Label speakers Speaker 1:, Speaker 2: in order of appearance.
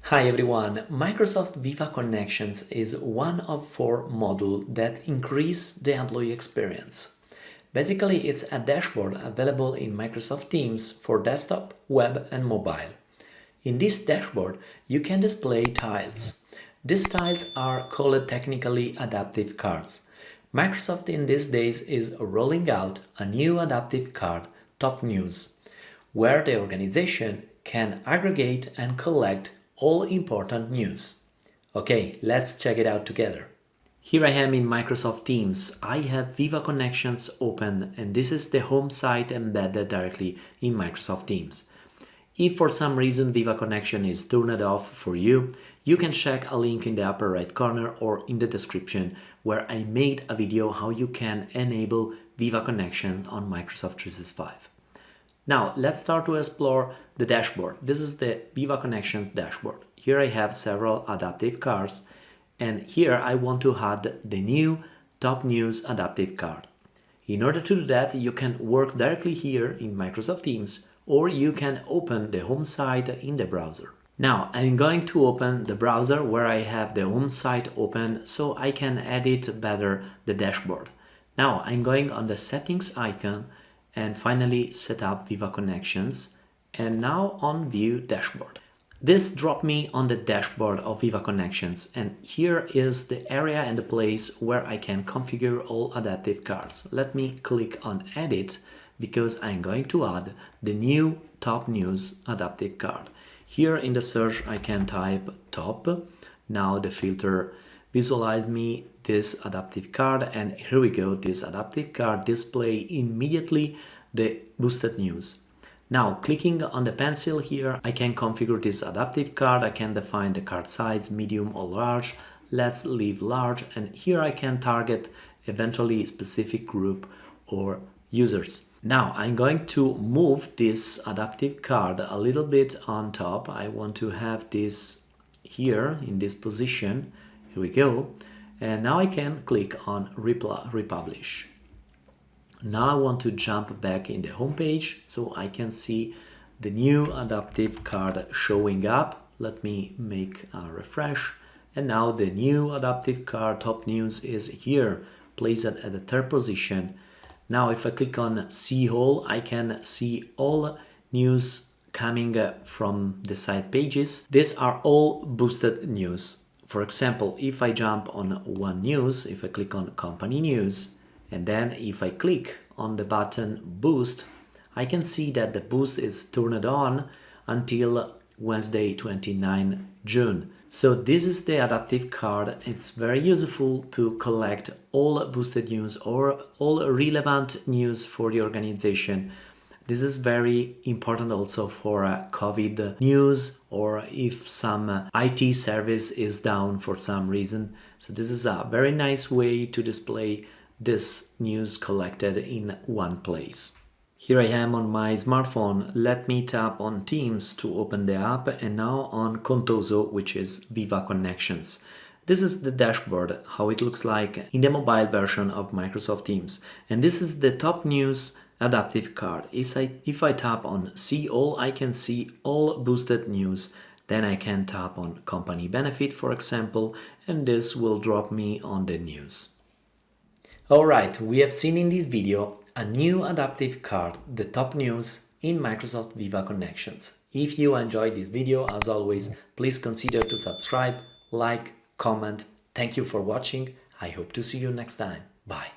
Speaker 1: Hi everyone, Microsoft Viva Connections is one of 4 modules that increase the employee experience. Basically, it's a dashboard available in Microsoft Teams for desktop, web and mobile. In this dashboard, you can display tiles. These tiles are called technically adaptive cards. Microsoft in these days is rolling out a new adaptive card, Top News, where the organization can aggregate and collect all important news. Okay, let's check it out together. Here I am in Microsoft Teams. I have Viva Connections open and this is the home site embedded directly in Microsoft Teams. If for some reason Viva Connection is turned off for you, you can check a link in the upper right corner or in the description where I made a video how you can enable Viva Connection on Microsoft 365. Now let's start to explore the dashboard. This is the Viva Connections Dashboard. Here I have several adaptive cards and here I want to add the new Top News adaptive card. In order to do that, you can work directly here in Microsoft Teams or you can open the home site in the browser. Now I'm going to open the browser where I have the home site open so I can edit better the dashboard. Now I'm going on the settings icon and finally set up Viva Connections and now on View Dashboard. This dropped me on the dashboard of Viva Connections and here is the area and the place where I can configure all adaptive cards. Let me click on Edit because I'm going to add the new Top News adaptive card. Here in the search I can type Top. Now the filter visualize me this adaptive card and here we go, this adaptive card display immediately the boosted news. Now clicking on the pencil here I can configure this adaptive card. I can define the card size, medium or large. Let's leave large and here I can target eventually specific group or users. Now I'm going to move this adaptive card a little bit on top. I want to have this here in this position. Here we go. And now I can click on Republish. Now I want to jump back in the home page so I can see the new adaptive card showing up. Let me make a refresh. And now the new adaptive card Top News is here, placed at the 3rd position. Now if I click on See All, I can see all news coming from the site pages. These are all boosted news. For example, if I jump on one news, if I click on company news, and then if I click on the button boost, I can see that the boost is turned on until Wednesday 29 June. So this is the adaptive card. It's very useful to collect all boosted news or all relevant news for the organization. This is very important also for COVID news or if some IT service is down for some reason. So this is a very nice way to display this news collected in one place. Here I am on my smartphone. Let me tap on Teams to open the app and now on Contoso, which is Viva Connections. This is the dashboard, how it looks like in the mobile version of Microsoft Teams. And this is the Top News adaptive card. If I tap on See All, I can see all boosted news. Then I can tap on Company Benefit, for example, and this will drop me on the news. Alright, we have seen in this video a new adaptive card, the Top News in Microsoft Viva Connections. If you enjoyed this video, as always, please consider to subscribe, like, comment. Thank you for watching. I hope to see you next time. Bye.